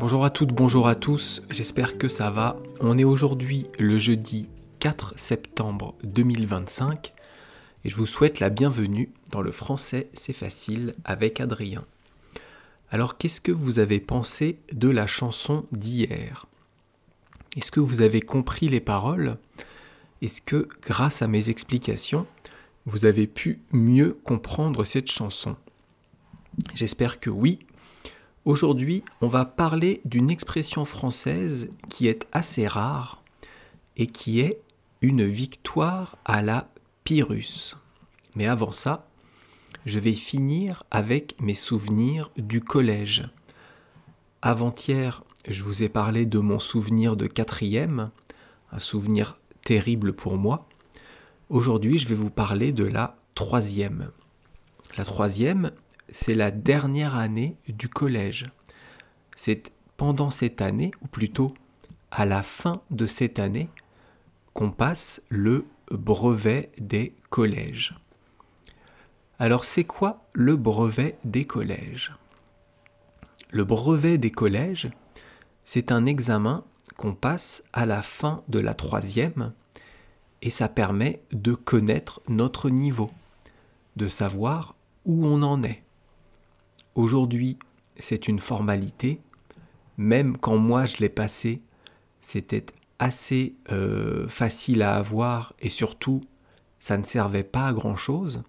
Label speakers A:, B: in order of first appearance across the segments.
A: Bonjour à toutes, bonjour à tous, j'espère que ça va. On est aujourd'hui le jeudi 4 septembre 2025 et je vous souhaite la bienvenue dans le français c'est facile avec Adrien. Alors qu'est-ce que vous avez pensé de la chanson d'hier ? Est-ce que vous avez compris les paroles ? Est-ce que grâce à mes explications, vous avez pu mieux comprendre cette chanson ? J'espère que oui. Aujourd'hui, on va parler d'une expression française qui est assez rare et qui est une victoire à la Pyrrhus. Mais avant ça, je vais finir avec mes souvenirs du collège. Avant-hier, je vous ai parlé de mon souvenir de 4e, un souvenir terrible pour moi. Aujourd'hui, je vais vous parler de la 3e. La 3e, c'est la dernière année du collège. C'est pendant cette année, ou plutôt à la fin de cette année, qu'on passe le brevet des collèges. Alors c'est quoi le brevet des collèges ? Le brevet des collèges, c'est un examen qu'on passe à la fin de la 3e et ça permet de connaître notre niveau, de savoir où on en est. Aujourd'hui, c'est une formalité. Même quand moi je l'ai passé, c'était assez facile à avoir et surtout, ça ne servait pas à grand-chose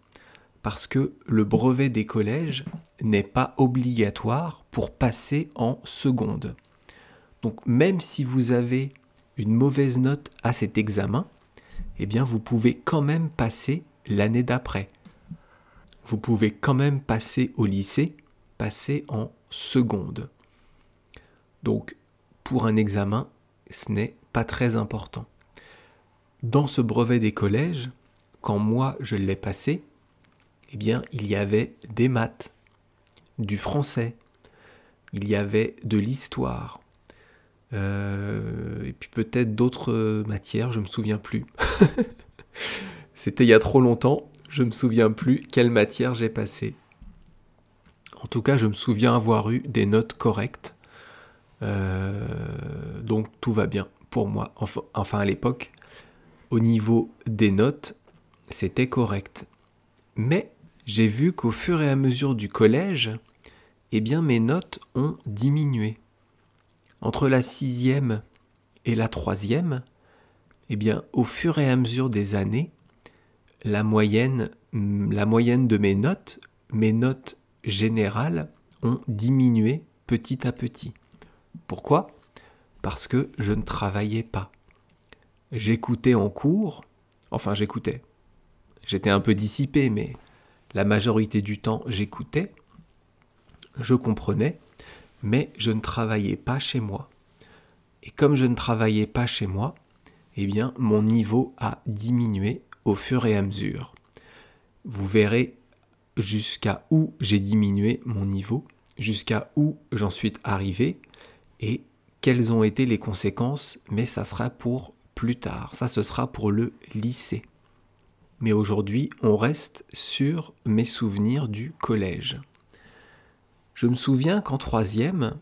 A: parce que le brevet des collèges n'est pas obligatoire pour passer en seconde. Donc même si vous avez une mauvaise note à cet examen, eh bien vous pouvez quand même passer l'année d'après. Vous pouvez quand même passer au lycée, passer en seconde. Donc, pour un examen, ce n'est pas très important. Dans ce brevet des collèges, quand moi je l'ai passé, eh bien, il y avait des maths, du français, il y avait de l'histoire, et puis peut-être d'autres matières, je ne me souviens plus. C'était il y a trop longtemps, je ne me souviens plus quelle matière j'ai passé. En tout cas, je me souviens avoir eu des notes correctes. Donc tout va bien pour moi. Enfin à l'époque, au niveau des notes, c'était correct. Mais j'ai vu qu'au fur et à mesure du collège, eh bien mes notes ont diminué. Entre la 6e et la 3e, eh bien au fur et à mesure des années, la moyenne de mes notes générales ont diminué petit à petit. Pourquoi ? Parce que je ne travaillais pas. J'écoutais en cours, j'écoutais. J'étais un peu dissipé, mais la majorité du temps, j'écoutais, je comprenais, mais je ne travaillais pas chez moi. Et comme je ne travaillais pas chez moi, eh bien, mon niveau a diminué au fur et à mesure. Vous verrez jusqu'à où j'ai diminué mon niveau, jusqu'à où j'en suis arrivé, et quelles ont été les conséquences, mais ça sera pour plus tard, ça ce sera pour le lycée. Mais aujourd'hui, on reste sur mes souvenirs du collège. Je me souviens qu'en 3e,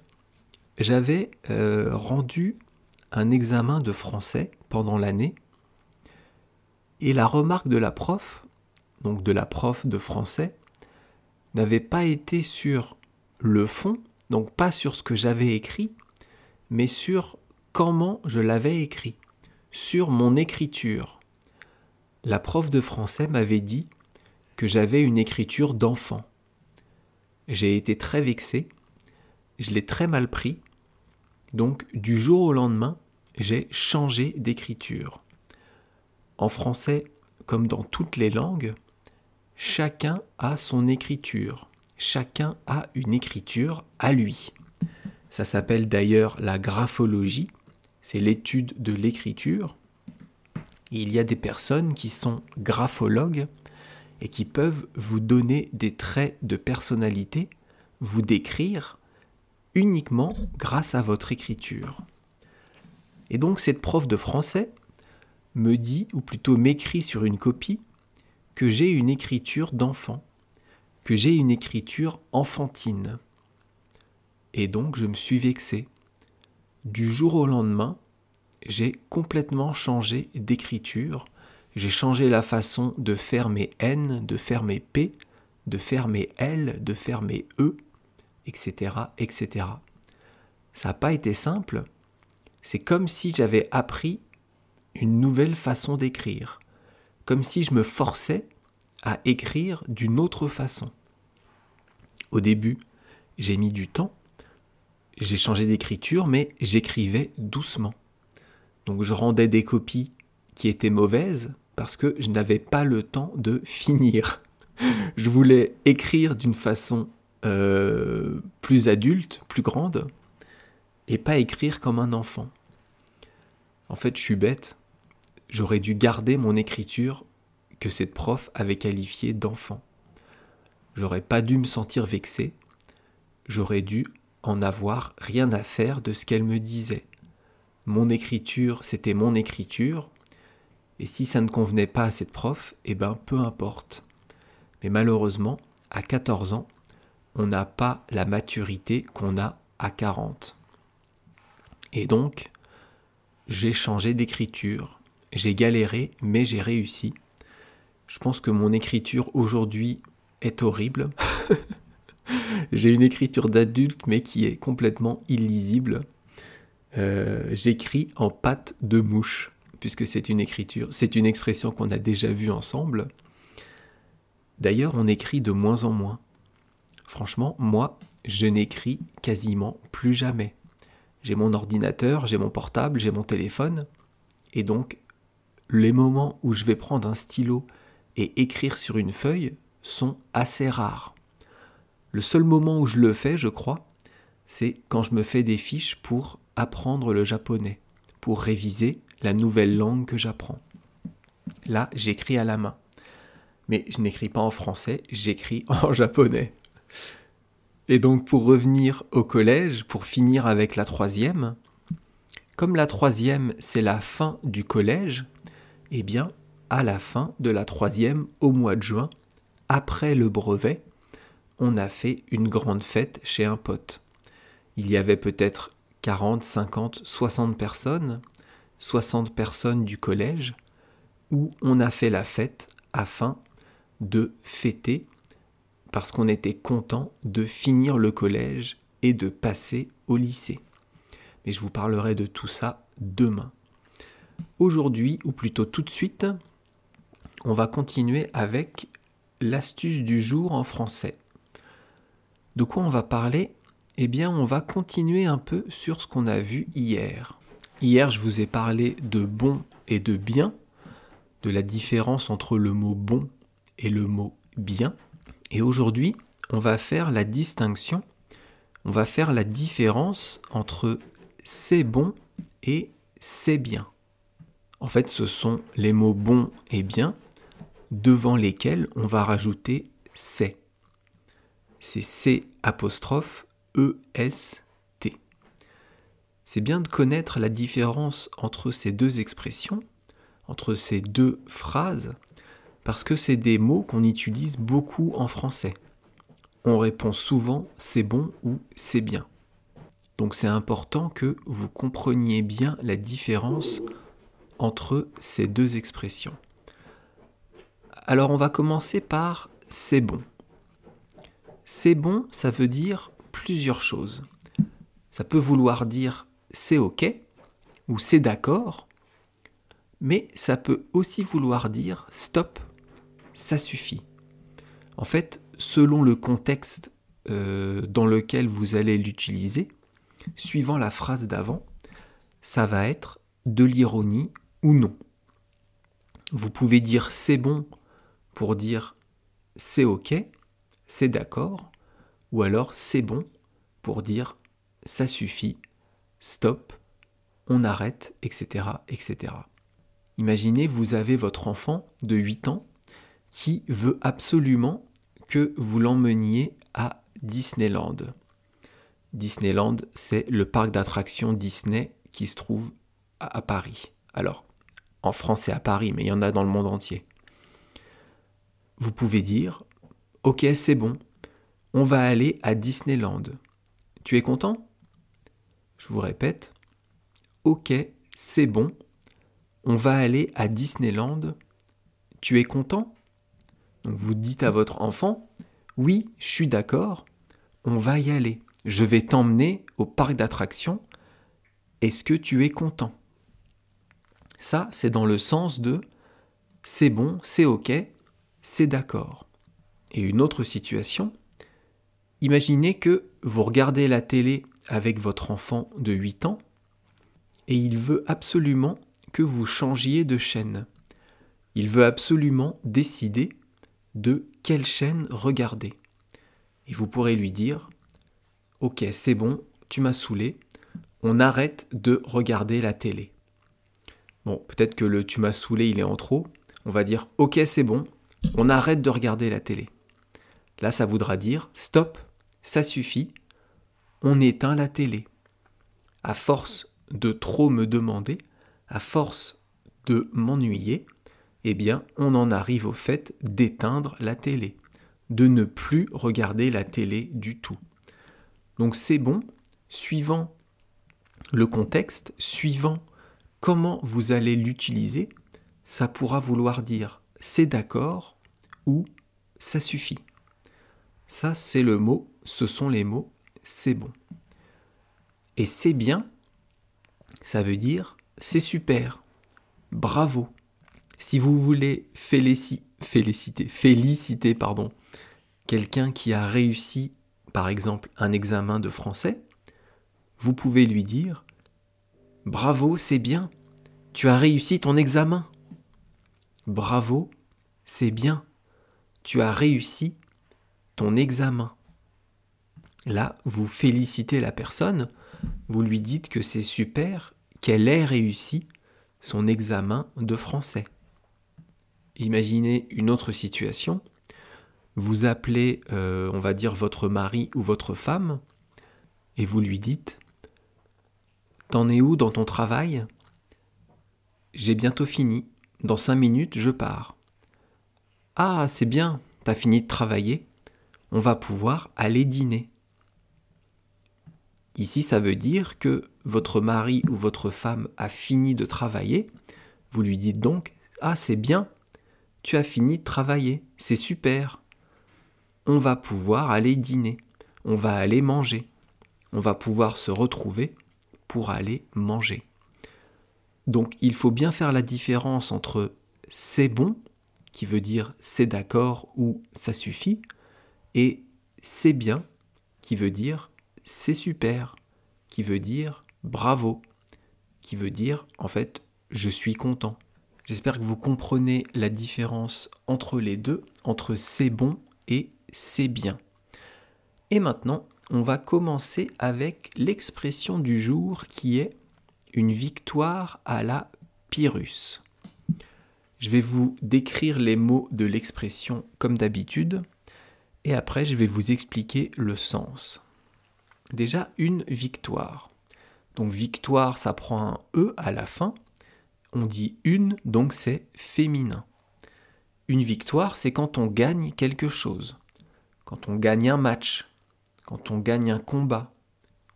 A: j'avais rendu un examen de français pendant l'année, et la remarque de la prof, donc de la prof de français, n'avait pas été sur le fond, donc pas sur ce que j'avais écrit, mais sur comment je l'avais écrit, sur mon écriture. La prof de français m'avait dit que j'avais une écriture d'enfant. J'ai été très vexé, je l'ai très mal pris, donc du jour au lendemain, j'ai changé d'écriture. En français, comme dans toutes les langues, chacun a son écriture, chacun a une écriture à lui. Ça s'appelle d'ailleurs la graphologie, c'est l'étude de l'écriture. Il y a des personnes qui sont graphologues et qui peuvent vous donner des traits de personnalité, vous décrire uniquement grâce à votre écriture. Et donc cette prof de français me dit, ou plutôt m'écrit sur une copie, que j'ai une écriture d'enfant, que j'ai une écriture enfantine. Et donc je me suis vexé. du jour au lendemain, j'ai complètement changé d'écriture. J'ai changé la façon de faire mes N, de faire mes P, de faire mes L, de faire mes E, etc., etc. Ça n'a pas été simple. C'est comme si j'avais appris une nouvelle façon d'écrire. Comme si je me forçais à écrire d'une autre façon. Au début, j'ai mis du temps. J'ai changé d'écriture, mais j'écrivais doucement. Donc je rendais des copies qui étaient mauvaises parce que je n'avais pas le temps de finir. Je voulais écrire d'une façon plus adulte, plus grande, et pas écrire comme un enfant. En fait, je suis bête. J'aurais dû garder mon écriture que cette prof avait qualifiée d'enfant. J'aurais pas dû me sentir vexé. J'aurais dû en avoir rien à faire de ce qu'elle me disait. Mon écriture, c'était mon écriture. Et si ça ne convenait pas à cette prof, eh ben peu importe. Mais malheureusement, à 14 ans, on n'a pas la maturité qu'on a à 40. Et donc, j'ai changé d'écriture. J'ai galéré, mais j'ai réussi. Je pense que mon écriture aujourd'hui est horrible. J'ai une écriture d'adulte, mais qui est complètement illisible. J'écris en patte de mouche, puisque c'est une expression qu'on a déjà vue ensemble. D'ailleurs, on écrit de moins en moins. Franchement, moi, je n'écris quasiment plus jamais. J'ai mon ordinateur, j'ai mon portable, j'ai mon téléphone, et donc, les moments où je vais prendre un stylo et écrire sur une feuille sont assez rares. Le seul moment où je le fais, je crois, c'est quand je me fais des fiches pour apprendre le japonais, pour réviser la nouvelle langue que j'apprends. Là, j'écris à la main. Mais je n'écris pas en français, j'écris en japonais. Et donc, pour revenir au collège, pour finir avec la troisième, comme la troisième, c'est la fin du collège, eh bien, à la fin de la troisième, au mois de juin, après le brevet, on a fait une grande fête chez un pote. Il y avait peut-être 40, 50, 60 personnes du collège, où on a fait la fête afin de fêter, parce qu'on était content de finir le collège et de passer au lycée. Mais je vous parlerai de tout ça demain. Aujourd'hui, ou plutôt tout de suite, on va continuer avec l'astuce du jour en français. De quoi on va parler ? Eh bien, on va continuer un peu sur ce qu'on a vu hier. Hier, je vous ai parlé de bon et de bien, de la différence entre le mot bon et le mot bien. Et aujourd'hui, on va faire la distinction, on va faire la différence entre c'est bon et c'est bien. En fait, ce sont les mots bon et bien devant lesquels on va rajouter c'est. C'est C''EST. C'est bien de connaître la différence entre ces deux expressions, entre ces deux phrases, parce que c'est des mots qu'on utilise beaucoup en français. On répond souvent c'est bon ou c'est bien. Donc c'est important que vous compreniez bien la différence entre ces deux expressions. Alors on va commencer par c'est bon. C'est bon, ça veut dire plusieurs choses. Ça peut vouloir dire c'est ok ou c'est d'accord, mais ça peut aussi vouloir dire stop, ça suffit. En fait, selon le contexte dans lequel vous allez l'utiliser, suivant la phrase d'avant, ça va être de l'ironie ou non. Vous pouvez dire c'est bon pour dire c'est ok, c'est d'accord, ou alors c'est bon pour dire ça suffit, stop, on arrête, etc., etc. Imaginez, vous avez votre enfant de 8 ans qui veut absolument que vous l'emmeniez à Disneyland. Disneyland, c'est le parc d'attractions Disney qui se trouve à Paris. Alors, en France, c'est à Paris, mais il y en a dans le monde entier. Vous pouvez dire « Ok, c'est bon, on va aller à Disneyland. Tu es content ?» Je vous répète ok, c'est bon, on va aller à Disneyland, tu es content ? Donc vous dites à votre enfant, oui, je suis d'accord, on va y aller, je vais t'emmener au parc d'attractions, est-ce que tu es content ? Ça, c'est dans le sens de c'est bon, c'est ok, c'est d'accord. Et une autre situation, imaginez que vous regardez la télé avec votre enfant de 8 ans et il veut absolument que vous changiez de chaîne. Il veut absolument décider de quelle chaîne regarder. Et vous pourrez lui dire « Ok, c'est bon, tu m'as saoulé, on arrête de regarder la télé. » Bon, peut-être que le « tu m'as saoulé » il est en trop. On va dire « Ok, c'est bon, on arrête de regarder la télé. » Là, ça voudra dire « Stop, ça suffit, on éteint la télé. » À force de trop me demander, à force de m'ennuyer, eh bien, on en arrive au fait d'éteindre la télé, de ne plus regarder la télé du tout. Donc c'est bon, suivant le contexte, suivant comment vous allez l'utiliser, ça pourra vouloir dire c'est d'accord ou ça suffit. Ça, c'est le mot, ce sont les mots c'est bon. Et c'est bien, ça veut dire c'est super, bravo. Si vous voulez féliciter quelqu'un qui a réussi, par exemple, un examen de français, vous pouvez lui dire « Bravo, c'est bien, tu as réussi ton examen. Bravo, c'est bien, tu as réussi ton examen. » Là, vous félicitez la personne, vous lui dites que c'est super, qu'elle ait réussi son examen de français. Imaginez une autre situation. Vous appelez, on va dire, votre mari ou votre femme et vous lui dites « T'en es où dans ton travail ? J'ai bientôt fini. Dans 5 minutes, je pars. » « Ah, c'est bien, t'as fini de travailler. On va pouvoir aller dîner. » Ici, ça veut dire que votre mari ou votre femme a fini de travailler. Vous lui dites donc « Ah, c'est bien, tu as fini de travailler, c'est super. On va pouvoir aller dîner, on va aller manger, on va pouvoir se retrouver pour aller manger. » Donc il faut bien faire la différence entre « c'est bon », qui veut dire « c'est d'accord » ou « ça suffit », et « c'est bien », qui veut dire « c'est super », qui veut dire « bravo », qui veut dire en fait « je suis content ». J'espère que vous comprenez la différence entre les deux, entre « c'est bon » et « c'est bien ». Et maintenant, on va commencer avec l'expression du jour qui est une victoire à la Pyrrhus. Je vais vous décrire les mots de l'expression comme d'habitude et après je vais vous expliquer le sens. Déjà, une victoire. Donc victoire, ça prend un E à la fin. On dit une, donc c'est féminin. Une victoire, c'est quand on gagne quelque chose. Quand on gagne un match, quand on gagne un combat,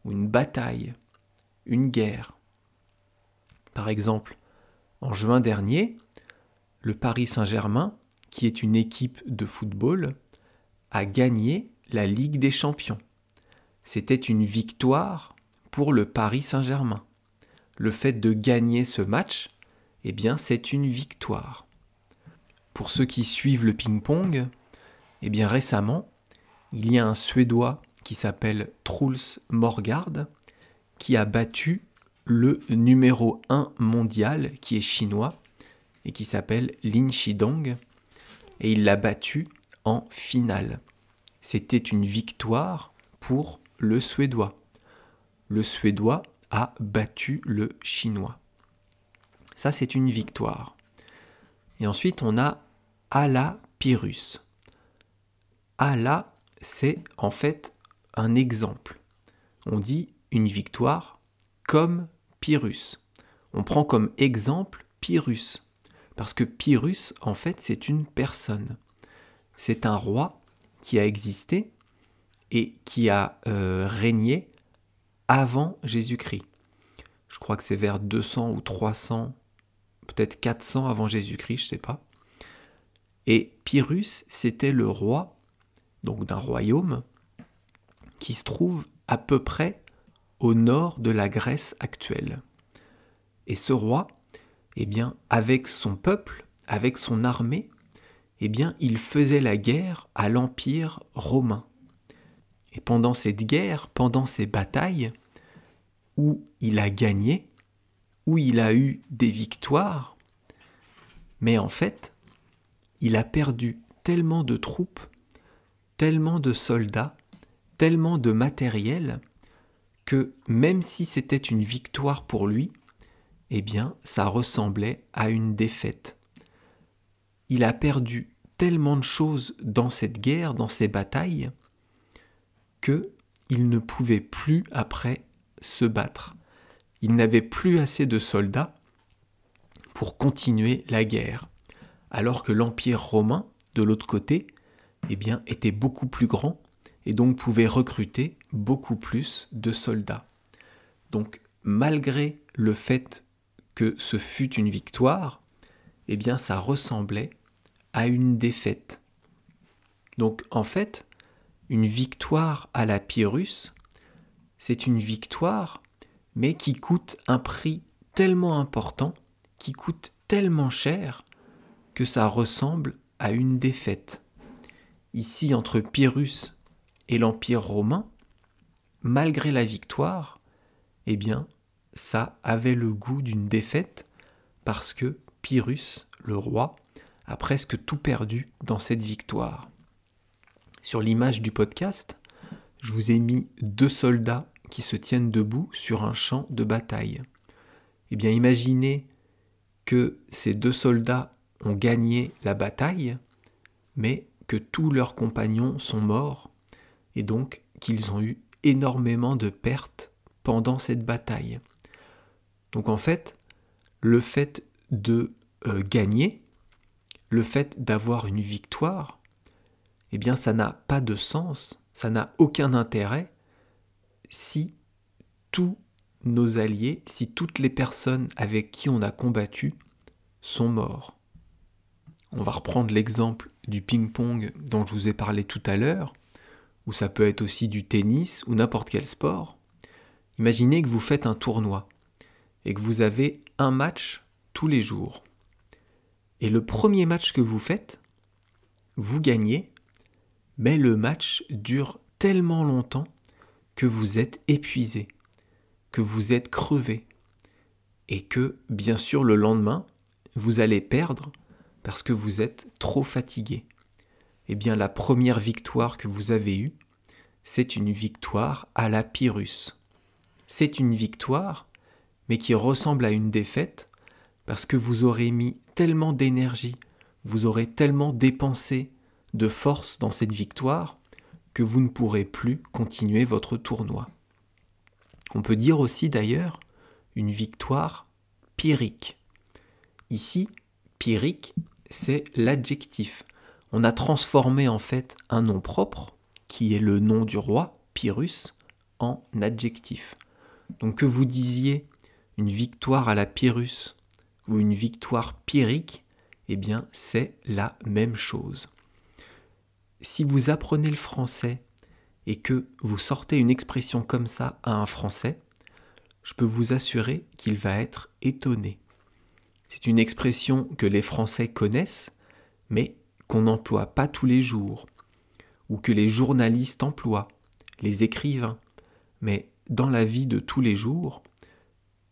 A: ou une bataille, une guerre. Par exemple, en juin dernier, le Paris Saint-Germain, qui est une équipe de football, a gagné la Ligue des Champions. C'était une victoire pour le Paris Saint-Germain. Le fait de gagner ce match, eh bien, c'est une victoire. Pour ceux qui suivent le ping-pong, eh bien, récemment, il y a un Suédois qui s'appelle Truls Morgard qui a battu le numéro 1 mondial qui est chinois et qui s'appelle Lin Shidong et il l'a battu en finale. C'était une victoire pour le Suédois. Le Suédois a battu le Chinois. Ça, c'est une victoire. Et ensuite, on a à la Pyrrhus. À la, c'est en fait un exemple. On dit une victoire comme Pyrrhus. On prend comme exemple Pyrrhus. Parce que Pyrrhus, en fait, c'est une personne. C'est un roi qui a existé et qui a régné avant Jésus-Christ. Je crois que c'est vers 200 ou 300, peut-être 400 avant Jésus-Christ, je ne sais pas. Et Pyrrhus, c'était le roi, donc d'un royaume, qui se trouve à peu près au nord de la Grèce actuelle. Et ce roi, eh bien, avec son peuple, avec son armée, eh bien, il faisait la guerre à l'Empire romain. Et pendant cette guerre, pendant ces batailles, où il a gagné, où il a eu des victoires, mais en fait, il a perdu tellement de troupes, tellement de soldats, tellement de matériel, que même si c'était une victoire pour lui, eh bien, ça ressemblait à une défaite. Il a perdu tellement de choses dans cette guerre, dans ces batailles, qu'il ne pouvait plus après se battre. Il n'avait plus assez de soldats pour continuer la guerre, alors que l'Empire romain, de l'autre côté, eh bien, était beaucoup plus grand et donc pouvait recruter beaucoup plus de soldats. Donc, malgré le fait que ce fût une victoire, eh bien, ça ressemblait à une défaite. Donc, en fait, une victoire à la Pyrrhus, c'est une victoire, mais qui coûte un prix tellement important, qui coûte tellement cher, que ça ressemble à une défaite. Ici, entre Pyrrhus et l'Empire romain, malgré la victoire, eh bien, ça avait le goût d'une défaite, parce que Pyrrhus, le roi, a presque tout perdu dans cette victoire. Sur l'image du podcast, je vous ai mis 2 soldats qui se tiennent debout sur un champ de bataille. Eh bien, imaginez que ces 2 soldats ont gagné la bataille, mais que tous leurs compagnons sont morts, et donc qu'ils ont eu énormément de pertes pendant cette bataille. Donc en fait, le fait de gagner, le fait d'avoir une victoire, eh bien ça n'a pas de sens, ça n'a aucun intérêt si tous nos alliés, si toutes les personnes avec qui on a combattu sont morts. On va reprendre l'exemple du ping-pong dont je vous ai parlé tout à l'heure, ou ça peut être aussi du tennis ou n'importe quel sport. Imaginez que vous faites un tournoi et que vous avez un match tous les jours. Et le premier match que vous faites, vous gagnez, mais le match dure tellement longtemps que vous êtes épuisé, que vous êtes crevé, et que, bien sûr, le lendemain, vous allez perdre parce que vous êtes trop fatigué. Eh bien, la première victoire que vous avez eue, c'est une victoire à la Pyrrhus. C'est une victoire, mais qui ressemble à une défaite, parce que vous aurez mis tellement d'énergie, vous aurez tellement dépensé de force dans cette victoire, que vous ne pourrez plus continuer votre tournoi. On peut dire aussi d'ailleurs une victoire pyrrhique. Ici, pyrrhique, c'est l'adjectif. On a transformé en fait un nom propre, qui est le nom du roi, Pyrrhus, en adjectif. Donc que vous disiez une victoire à la Pyrrhus ou une victoire pyrrhique, eh bien c'est la même chose. Si vous apprenez le français et que vous sortez une expression comme ça à un Français, je peux vous assurer qu'il va être étonné. C'est une expression que les Français connaissent, mais qu'on n'emploie pas tous les jours, ou que les journalistes emploient, les écrivains. Mais dans la vie de tous les jours,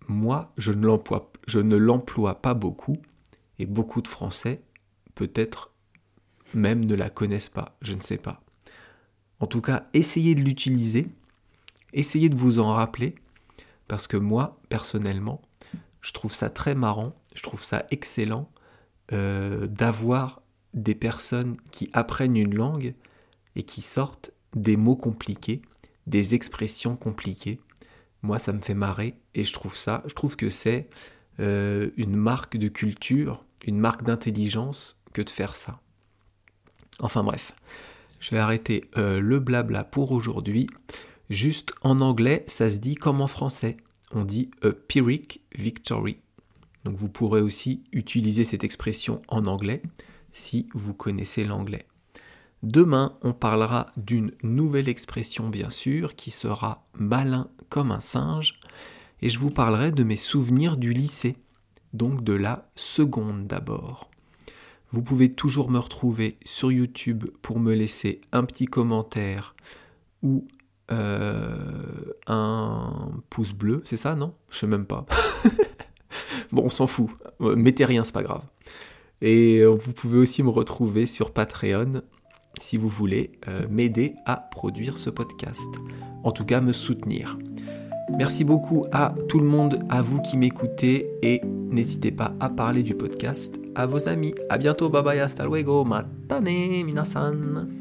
A: moi, je ne l'emploie pas beaucoup, et beaucoup de Français, peut-être même ne la connaissent pas, je ne sais pas. En tout cas, essayez de l'utiliser, essayez de vous en rappeler, parce que moi, personnellement, je trouve ça très marrant, je trouve ça excellent d'avoir des personnes qui apprennent une langue et qui sortent des mots compliqués, des expressions compliquées. Moi, ça me fait marrer et je trouve que c'est une marque de culture, une marque d'intelligence que de faire ça. Enfin bref, je vais arrêter le blabla pour aujourd'hui. Juste en anglais, ça se dit comme en français. on dit a Pyrrhic victory. Donc vous pourrez aussi utiliser cette expression en anglais si vous connaissez l'anglais. Demain, on parlera d'une nouvelle expression bien sûr qui sera malin comme un singe et je vous parlerai de mes souvenirs du lycée, donc de la seconde d'abord. Vous pouvez toujours me retrouver sur YouTube pour me laisser un petit commentaire ou un pouce bleu, c'est ça, non? Je sais même pas. Bon, on s'en fout. Mettez rien, c'est pas grave. Et vous pouvez aussi me retrouver sur Patreon si vous voulez m'aider à produire ce podcast. En tout cas, me soutenir. Merci beaucoup à tout le monde, à vous qui m'écoutez et n'hésitez pas à parler du podcast à vos amis. À bientôt, bye bye, hasta luego, matane, minasan.